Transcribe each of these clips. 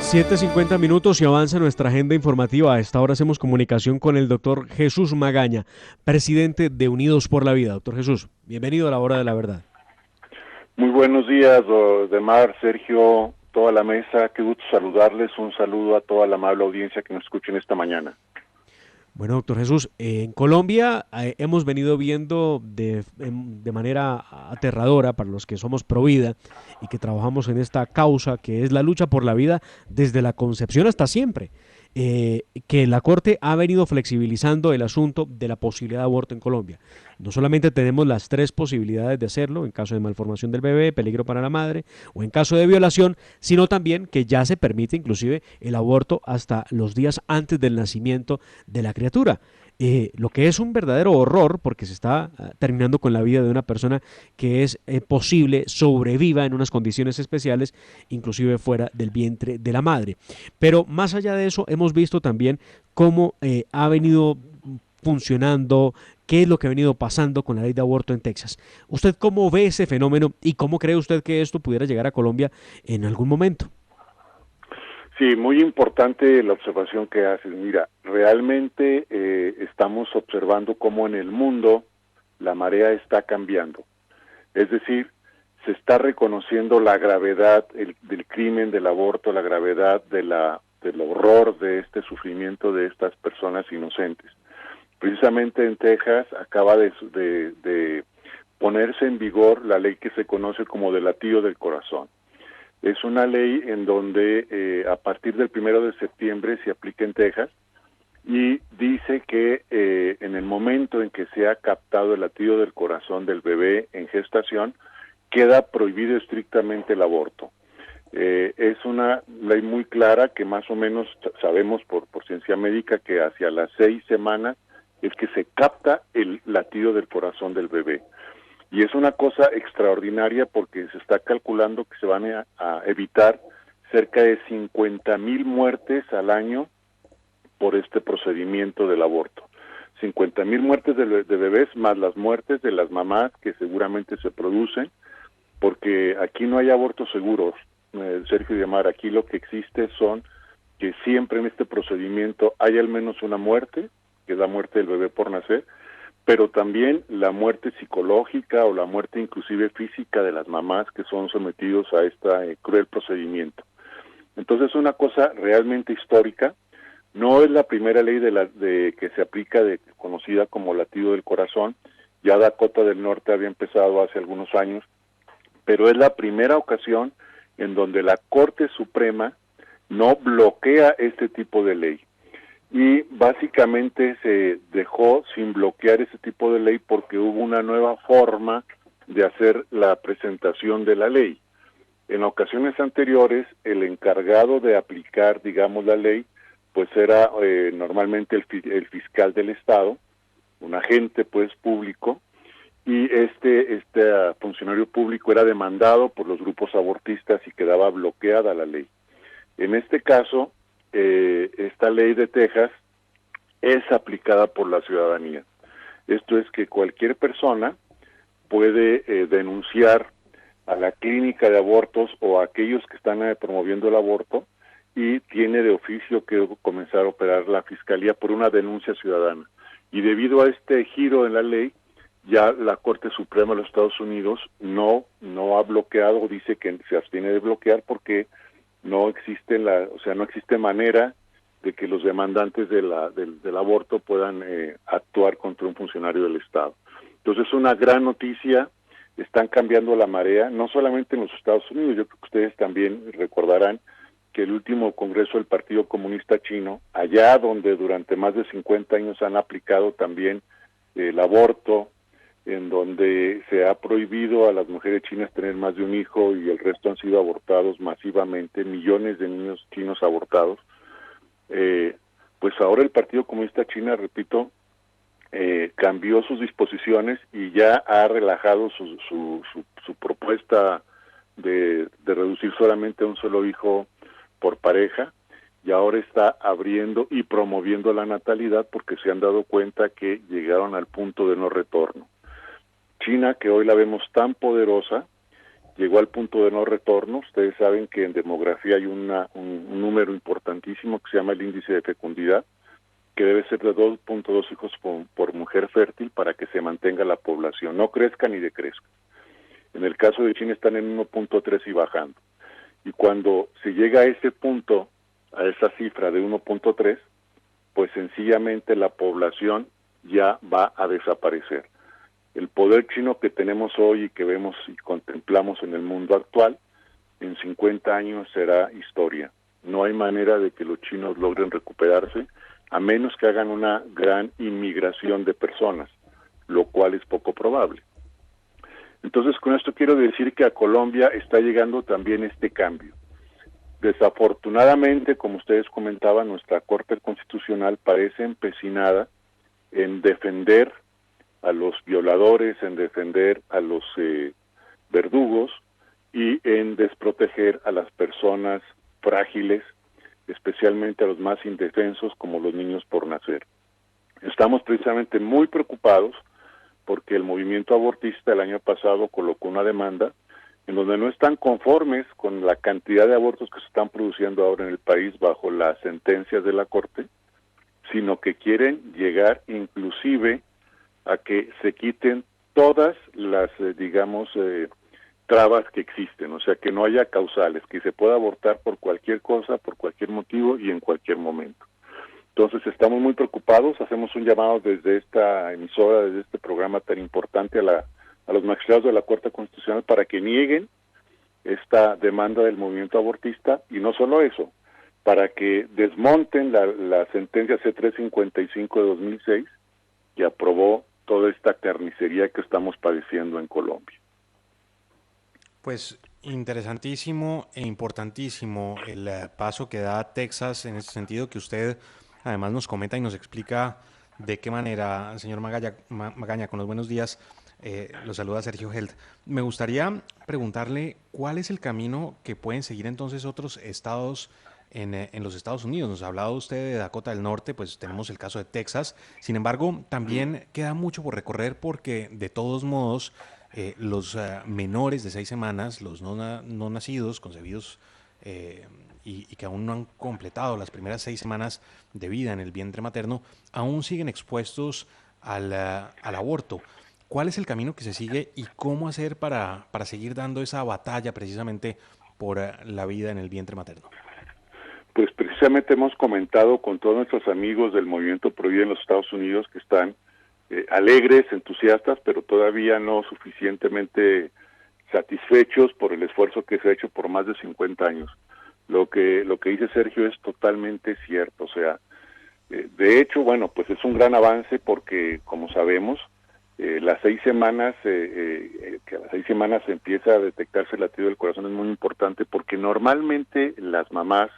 7:50 y avanza nuestra agenda informativa. A esta hora hacemos comunicación con el doctor Jesús Magaña, presidente de Unidos por la Vida. Doctor Jesús, bienvenido a la hora de la verdad. Muy buenos días, Demar, Sergio, toda la mesa. Qué gusto saludarles. Un saludo a toda la amable audiencia que nos escuchen esta mañana. Bueno, doctor Jesús, en Colombia hemos venido viendo de manera aterradora, para los que somos pro vida y que trabajamos en esta causa que es la lucha por la vida desde la concepción hasta siempre, que la Corte ha venido flexibilizando el asunto de la posibilidad de aborto en Colombia. No solamente tenemos las 3 posibilidades de hacerlo, en caso de malformación del bebé, peligro para la madre, o en caso de violación, sino también que ya se permite inclusive el aborto hasta los días antes del nacimiento de la criatura. Lo que es un verdadero horror, porque se está terminando con la vida de una persona que es posible sobreviva en unas condiciones especiales, inclusive fuera del vientre de la madre. Pero más allá de eso, hemos visto también cómo ha venido funcionando, qué es lo que ha venido pasando con la ley de aborto en Texas. ¿Usted cómo ve ese fenómeno y cómo cree usted que esto pudiera llegar a Colombia en algún momento? Sí, muy importante la observación que haces. Mira, realmente estamos observando cómo en el mundo la marea está cambiando. Es decir, se está reconociendo la gravedad del crimen del aborto, la gravedad del horror de este sufrimiento de estas personas inocentes. Precisamente en Texas acaba de ponerse en vigor la ley que se conoce como del latido del corazón. Es una ley en donde a partir del 1 de septiembre se aplica en Texas y dice que en el momento en que se ha captado el latido del corazón del bebé en gestación, queda prohibido estrictamente el aborto. Es una ley muy clara que más o menos sabemos por ciencia médica que hacia las 6 semanas es que se capta el latido del corazón del bebé. Y es una cosa extraordinaria porque se está calculando que se van a evitar cerca de 50,000 muertes al año por este procedimiento del aborto. 50,000 muertes de bebés más las muertes de las mamás que seguramente se producen, porque aquí no hay abortos seguros, Sergio y Demar. Aquí lo que existe son que siempre en este procedimiento hay al menos una muerte, que es la muerte del bebé por nacer, pero también la muerte psicológica o la muerte inclusive física de las mamás que son sometidos a este cruel procedimiento. Entonces es una cosa realmente histórica. No es la primera ley que se aplica conocida como latido del corazón. Ya Dakota del Norte había empezado hace algunos años, pero es la primera ocasión en donde la Corte Suprema no bloquea este tipo de ley. Y básicamente se dejó sin bloquear ese tipo de ley porque hubo una nueva forma de hacer la presentación de la ley. En ocasiones anteriores, el encargado de aplicar, digamos, la ley, pues era normalmente el fiscal del Estado, un agente, pues, público, y este funcionario público era demandado por los grupos abortistas y quedaba bloqueada la ley. En este caso, esta ley de Texas es aplicada por la ciudadanía. Esto es que cualquier persona puede denunciar a la clínica de abortos o a aquellos que están promoviendo el aborto y tiene de oficio que comenzar a operar la fiscalía por una denuncia ciudadana. Y debido a este giro en la ley, ya la Corte Suprema de los Estados Unidos no ha bloqueado, dice que se abstiene de bloquear porque no existe no existe manera de que los demandantes del aborto puedan actuar contra un funcionario del Estado. Entonces es una gran noticia, están cambiando la marea, no solamente en los Estados Unidos. Yo creo que ustedes también recordarán que el último Congreso del Partido Comunista Chino, allá donde durante más de 50 años han aplicado también el aborto, en donde se ha prohibido a las mujeres chinas tener más de un hijo y el resto han sido abortados masivamente, millones de niños chinos abortados, pues ahora el Partido Comunista China, repito, cambió sus disposiciones y ya ha relajado su propuesta de reducir solamente a un solo hijo por pareja, y ahora está abriendo y promoviendo la natalidad porque se han dado cuenta que llegaron al punto de no retorno. China, que hoy la vemos tan poderosa, llegó al punto de no retorno. Ustedes saben que en demografía hay un número importantísimo que se llama el índice de fecundidad, que debe ser de 2.2 hijos por mujer fértil para que se mantenga la población, no crezca ni decrezca. En el caso de China están en 1.3 y bajando. Y cuando se llega a ese punto, a esa cifra de 1.3, pues sencillamente la población ya va a desaparecer. El poder chino que tenemos hoy y que vemos y contemplamos en el mundo actual, en 50 años será historia. No hay manera de que los chinos logren recuperarse, a menos que hagan una gran inmigración de personas, lo cual es poco probable. Entonces, con esto quiero decir que a Colombia está llegando también este cambio. Desafortunadamente, como ustedes comentaban, nuestra Corte Constitucional parece empecinada en defender a los violadores, en defender a los verdugos y en desproteger a las personas frágiles, especialmente a los más indefensos como los niños por nacer. Estamos precisamente muy preocupados porque el movimiento abortista el año pasado colocó una demanda en donde no están conformes con la cantidad de abortos que se están produciendo ahora en el país bajo las sentencias de la Corte, sino que quieren llegar inclusive a que se quiten todas las, trabas que existen, o sea, que no haya causales, que se pueda abortar por cualquier cosa, por cualquier motivo y en cualquier momento. Entonces estamos muy preocupados, hacemos un llamado desde esta emisora, desde este programa tan importante a los magistrados de la Corte Constitucional para que nieguen esta demanda del movimiento abortista, y no solo eso, para que desmonten la sentencia C-355 de 2006 que aprobó toda esta carnicería que estamos padeciendo en Colombia. Pues interesantísimo e importantísimo el paso que da Texas en ese sentido, que usted además nos comenta y nos explica de qué manera, señor Magaña, con los buenos días, lo saluda Sergio Held. Me gustaría preguntarle cuál es el camino que pueden seguir entonces otros estados en los Estados Unidos. Nos ha hablado usted de Dakota del Norte, pues tenemos el caso de Texas. Sin embargo, también queda mucho por recorrer porque de todos modos los menores de 6 semanas, los no nacidos, concebidos y que aún no han completado las primeras 6 semanas de vida en el vientre materno, aún siguen expuestos al aborto. ¿Cuál es el camino que se sigue y cómo hacer para seguir dando esa batalla precisamente por la vida en el vientre materno? Pues precisamente hemos comentado con todos nuestros amigos del movimiento Pro Vida en los Estados Unidos que están alegres, entusiastas, pero todavía no suficientemente satisfechos por el esfuerzo que se ha hecho por más de 50 años. Lo que dice Sergio es totalmente cierto, o sea, de hecho, bueno, pues es un gran avance porque, como sabemos, las 6 semanas, que a las 6 semanas empieza a detectarse el latido del corazón es muy importante porque normalmente las mamás,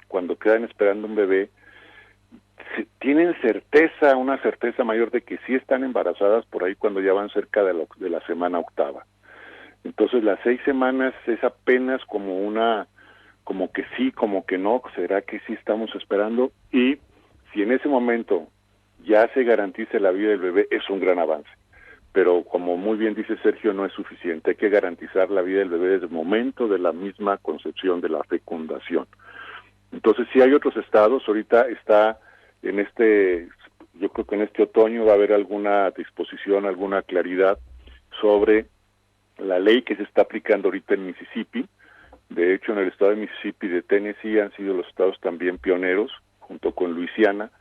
cuando quedan esperando un bebé, tienen certeza, una certeza mayor de que sí están embarazadas por ahí cuando ya van cerca de la semana octava. Entonces las 6 semanas es apenas como que sí, como que no, será que sí estamos esperando, y si en ese momento ya se garantiza la vida del bebé, es un gran avance. Pero como muy bien dice Sergio, no es suficiente, hay que garantizar la vida del bebé desde el momento de la misma concepción, de la fecundación. Entonces sí hay otros estados, ahorita está yo creo que en este otoño va a haber alguna disposición, alguna claridad sobre la ley que se está aplicando ahorita en Mississippi. De hecho, en el estado de Mississippi y de Tennessee han sido los estados también pioneros, junto con Luisiana,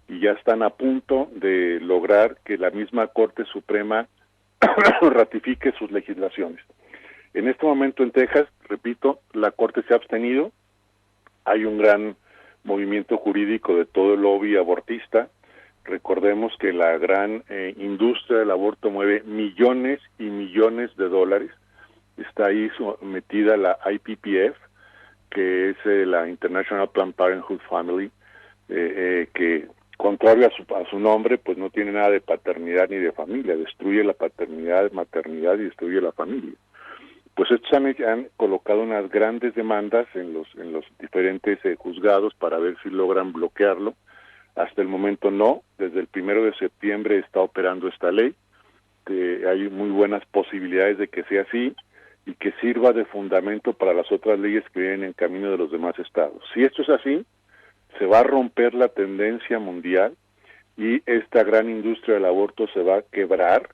y ya están a punto de lograr que la misma Corte Suprema ratifique sus legislaciones. En este momento en Texas, repito, la Corte se ha abstenido, hay un gran movimiento jurídico de todo el lobby abortista. Recordemos que la gran industria del aborto mueve millones y millones de dólares. Está ahí metida la IPPF, que es la International Planned Parenthood Family, que contrario a su nombre, pues no tiene nada de paternidad ni de familia, destruye la paternidad, maternidad y destruye la familia. Pues estos han colocado unas grandes demandas en los diferentes juzgados para ver si logran bloquearlo. Hasta el momento no, desde el 1 de septiembre está operando esta ley, hay muy buenas posibilidades de que sea así y que sirva de fundamento para las otras leyes que vienen en camino de los demás estados. Si esto es así, se va a romper la tendencia mundial y esta gran industria del aborto se va a quebrar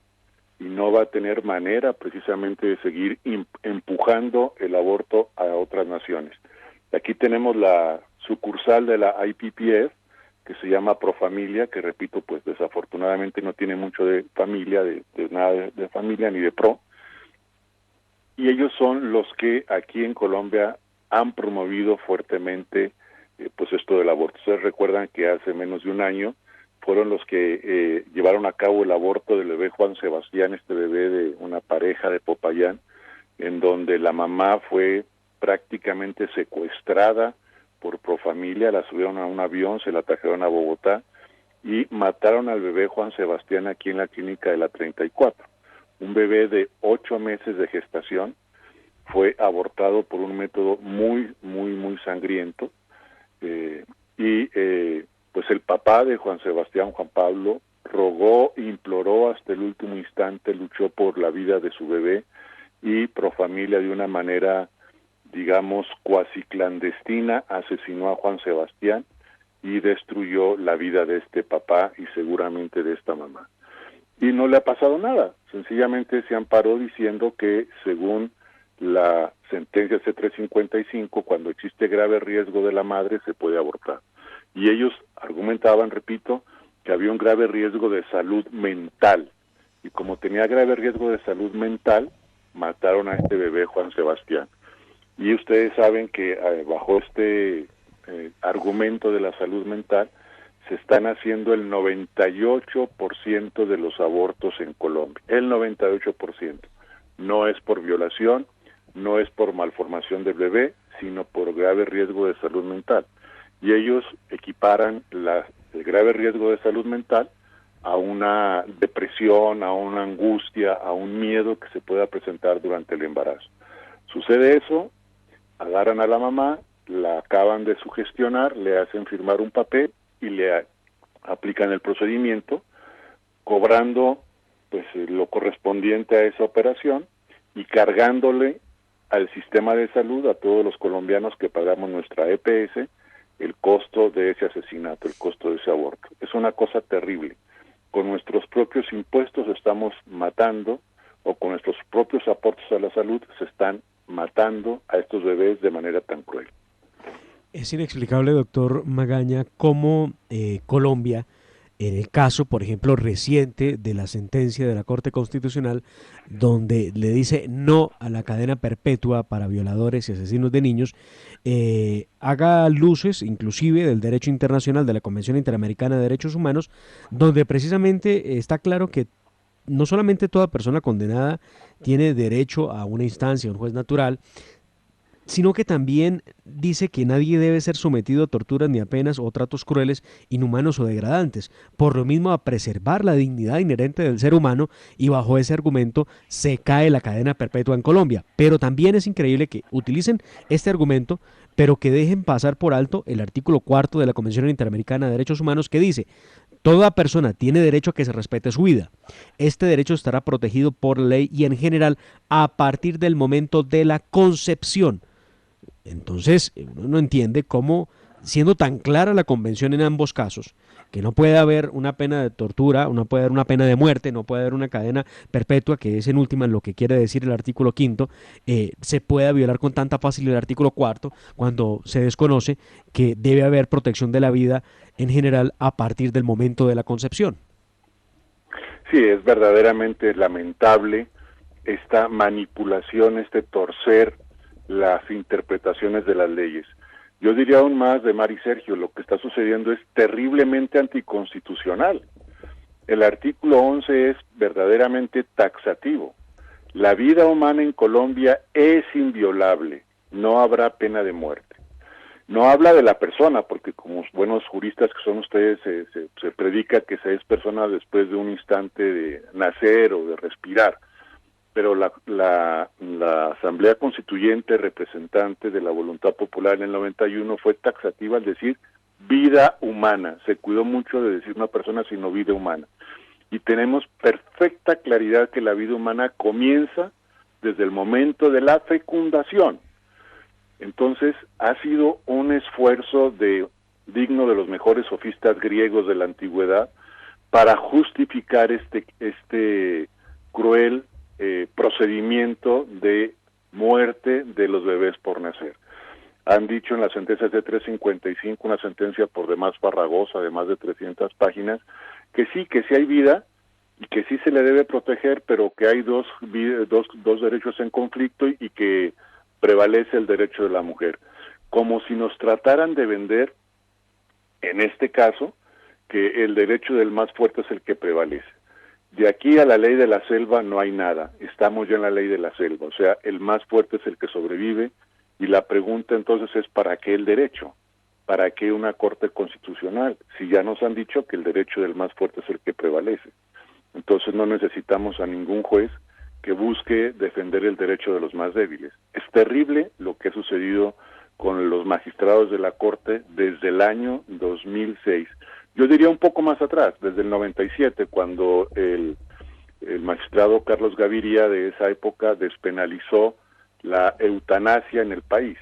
y no va a tener manera precisamente de seguir empujando el aborto a otras naciones. Aquí tenemos la sucursal de la IPPF, que se llama Profamilia, que repito, pues desafortunadamente no tiene mucho de familia, de nada de familia ni de pro, y ellos son los que aquí en Colombia han promovido fuertemente pues esto del aborto. Ustedes recuerdan que hace menos de un año fueron los que llevaron a cabo el aborto del bebé Juan Sebastián, este bebé de una pareja de Popayán, en donde la mamá fue prácticamente secuestrada por Profamilia, la subieron a un avión, se la trajeron a Bogotá y mataron al bebé Juan Sebastián aquí en la clínica de la 34. Un bebé de 8 meses de gestación fue abortado por un método muy sangriento, pues el papá de Juan Sebastián, Juan Pablo, rogó, imploró hasta el último instante, luchó por la vida de su bebé, y Profamilia de una manera, digamos, cuasi clandestina asesinó a Juan Sebastián y destruyó la vida de este papá y seguramente de esta mamá. Y no le ha pasado nada, sencillamente se amparó diciendo que según la sentencia C355, cuando existe grave riesgo de la madre, se puede abortar. Y ellos argumentaban, repito, que había un grave riesgo de salud mental. Y como tenía grave riesgo de salud mental, mataron a este bebé Juan Sebastián. Y ustedes saben que bajo este argumento de la salud mental, se están haciendo el 98% de los abortos en Colombia. El 98%. No es por violación, no es por malformación del bebé, sino por grave riesgo de salud mental. Y ellos equiparan el grave riesgo de salud mental a una depresión, a una angustia, a un miedo que se pueda presentar durante el embarazo. Sucede eso, agarran a la mamá, la acaban de sugestionar, le hacen firmar un papel y le aplican el procedimiento, cobrando pues lo correspondiente a esa operación y cargándole al sistema de salud, a todos los colombianos que pagamos nuestra EPS, el costo de ese asesinato, el costo de ese aborto. Es una cosa terrible. Con nuestros propios impuestos estamos matando, o con nuestros propios aportes a la salud se están matando a estos bebés de manera tan cruel. Es inexplicable, doctor Magaña, cómo Colombia, en el caso, por ejemplo, reciente de la sentencia de la Corte Constitucional, donde le dice no a la cadena perpetua para violadores y asesinos de niños, haga luces inclusive del derecho internacional, de la Convención Interamericana de Derechos Humanos, donde precisamente está claro que no solamente toda persona condenada tiene derecho a una instancia, a un juez natural, sino que también dice que nadie debe ser sometido a torturas ni a penas o tratos crueles, inhumanos o degradantes, por lo mismo a preservar la dignidad inherente del ser humano, y bajo ese argumento se cae la cadena perpetua en Colombia. Pero también es increíble que utilicen este argumento, pero que dejen pasar por alto el artículo 4 de la Convención Interamericana de Derechos Humanos, que dice: toda persona tiene derecho a que se respete su vida. Este derecho estará protegido por ley y en general a partir del momento de la concepción. Entonces, uno no entiende cómo, siendo tan clara la convención en ambos casos, que no puede haber una pena de tortura, no puede haber una pena de muerte, no puede haber una cadena perpetua, que es en última lo que quiere decir el artículo 5, se pueda violar con tanta facilidad el artículo 4, cuando se desconoce que debe haber protección de la vida en general a partir del momento de la concepción. Sí, es verdaderamente lamentable esta manipulación, este torcer las interpretaciones de las leyes. Yo diría aún más, de Mar y Sergio, lo que está sucediendo es terriblemente anticonstitucional. El artículo 11 es verdaderamente taxativo. La vida humana en Colombia es inviolable, no habrá pena de muerte. No habla de la persona, porque como buenos juristas que son ustedes, se predica que se es persona después de un instante de nacer o de respirar. Pero la Asamblea Constituyente, representante de la voluntad popular en el 91, fue taxativa al decir vida humana. Se cuidó mucho de decir una persona, sino vida humana. y tenemos perfecta claridad que la vida humana comienza desde el momento de la fecundación. Entonces, ha sido un esfuerzo digno de los mejores sofistas griegos de la antigüedad para justificar este cruel procedimiento de muerte de los bebés por nacer. Han dicho en las sentencias de 355, una sentencia por demás farragosa, de más de 300 páginas, que sí hay vida y que sí se le debe proteger, pero que hay dos derechos en conflicto y que prevalece el derecho de la mujer. Como si nos trataran de vender, en este caso, que el derecho del más fuerte es el que prevalece. De aquí a la ley de la selva no hay nada, estamos ya en la ley de la selva, o sea, el más fuerte es el que sobrevive, y la pregunta entonces es ¿para qué el derecho? ¿Para qué una corte constitucional? Si ya nos han dicho que el derecho del más fuerte es el que prevalece. Entonces no necesitamos a ningún juez que busque defender el derecho de los más débiles. Es terrible lo que ha sucedido con los magistrados de la Corte desde el año 2006. Yo diría un poco más atrás, desde el 97, cuando el magistrado Carlos Gaviria de esa época despenalizó la eutanasia en el país.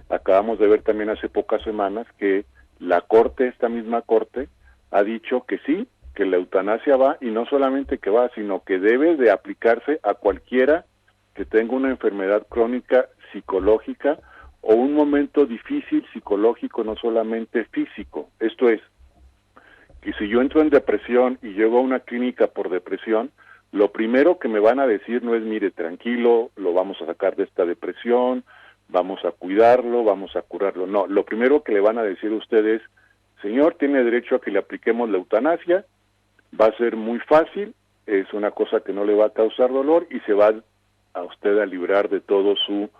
Acabamos de ver también hace pocas semanas que la Corte, esta misma Corte, ha dicho que sí, que la eutanasia va, y no solamente que va, sino que debe de aplicarse a cualquiera que tenga una enfermedad crónica psicológica o un momento difícil psicológico, no solamente físico. Esto es, que si yo entro en depresión y llego a una clínica por depresión, lo primero que me van a decir no es, mire, tranquilo, lo vamos a sacar de esta depresión, vamos a cuidarlo, vamos a curarlo. No, lo primero que le van a decir a usted es, señor, tiene derecho a que le apliquemos la eutanasia, va a ser muy fácil, es una cosa que no le va a causar dolor y se va a usted a librar de todo su,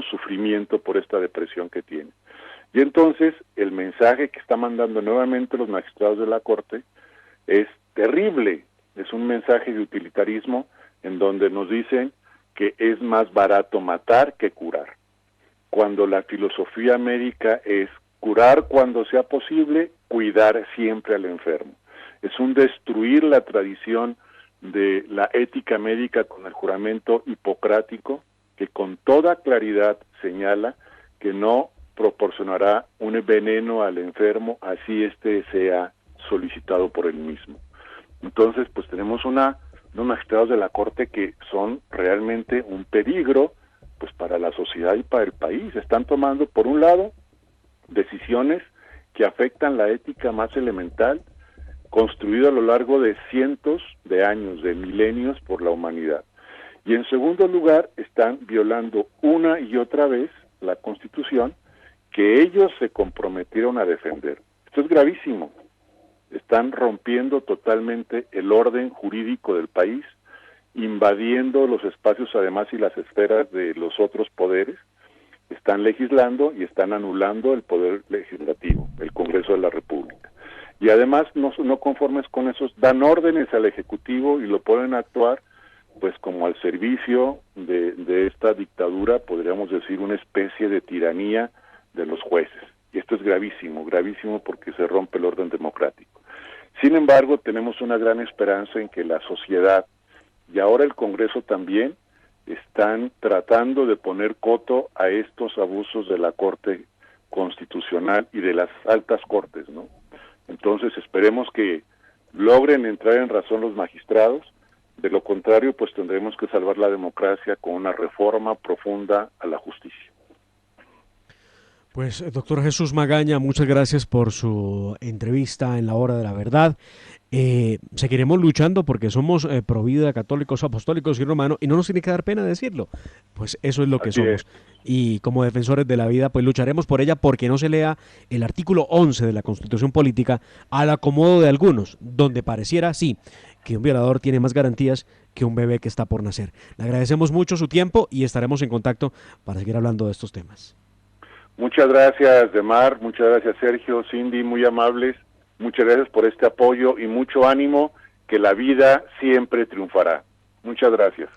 sufrimiento por esta depresión que tiene. Y entonces, el mensaje que está mandando nuevamente los magistrados de la Corte es terrible, es un mensaje de utilitarismo en donde nos dicen que es más barato matar que curar, cuando la filosofía médica es curar cuando sea posible, cuidar siempre al enfermo. Es un destruir la tradición de la ética médica con el juramento hipocrático, que con toda claridad señala que no proporcionará un veneno al enfermo, así éste sea solicitado por él mismo. Entonces, pues tenemos unos magistrados de la Corte que son realmente un peligro, pues para la sociedad y para el país. Están tomando, por un lado, decisiones que afectan la ética más elemental, construida a lo largo de cientos de años, de milenios por la humanidad. Y en segundo lugar, están violando una y otra vez la Constitución que ellos se comprometieron a defender. Esto es gravísimo. Están rompiendo totalmente el orden jurídico del país, invadiendo los espacios además y las esferas de los otros poderes, están legislando y están anulando el poder legislativo, el Congreso de la República. Y además, no conformes con eso, dan órdenes al Ejecutivo y lo ponen a actuar pues como al servicio de esta dictadura, podríamos decir una especie de tiranía de los jueces. Y esto es gravísimo, gravísimo porque se rompe el orden democrático. Sin embargo, tenemos una gran esperanza en que la sociedad y ahora el Congreso también están tratando de poner coto a estos abusos de la Corte Constitucional y de las altas cortes, ¿no? Entonces esperemos que logren entrar en razón los magistrados, de lo contrario pues tendremos que salvar la democracia con una reforma profunda a la justicia. Pues doctor Jesús Magaña, muchas gracias por su entrevista en La Hora de la Verdad. Seguiremos luchando porque somos pro vida, católicos, apostólicos y romanos, y no nos tiene que dar pena decirlo. Pues eso es lo que Así somos. es. Y como defensores de la vida, pues lucharemos por ella porque no se lea el artículo 11 de la Constitución Política al acomodo de algunos, donde pareciera, sí, que un violador tiene más garantías que un bebé que está por nacer. Le agradecemos mucho su tiempo y estaremos en contacto para seguir hablando de estos temas. Muchas gracias, Demar, muchas gracias, Sergio, Cindy, muy amables. Muchas gracias por este apoyo y mucho ánimo, que la vida siempre triunfará. Muchas gracias.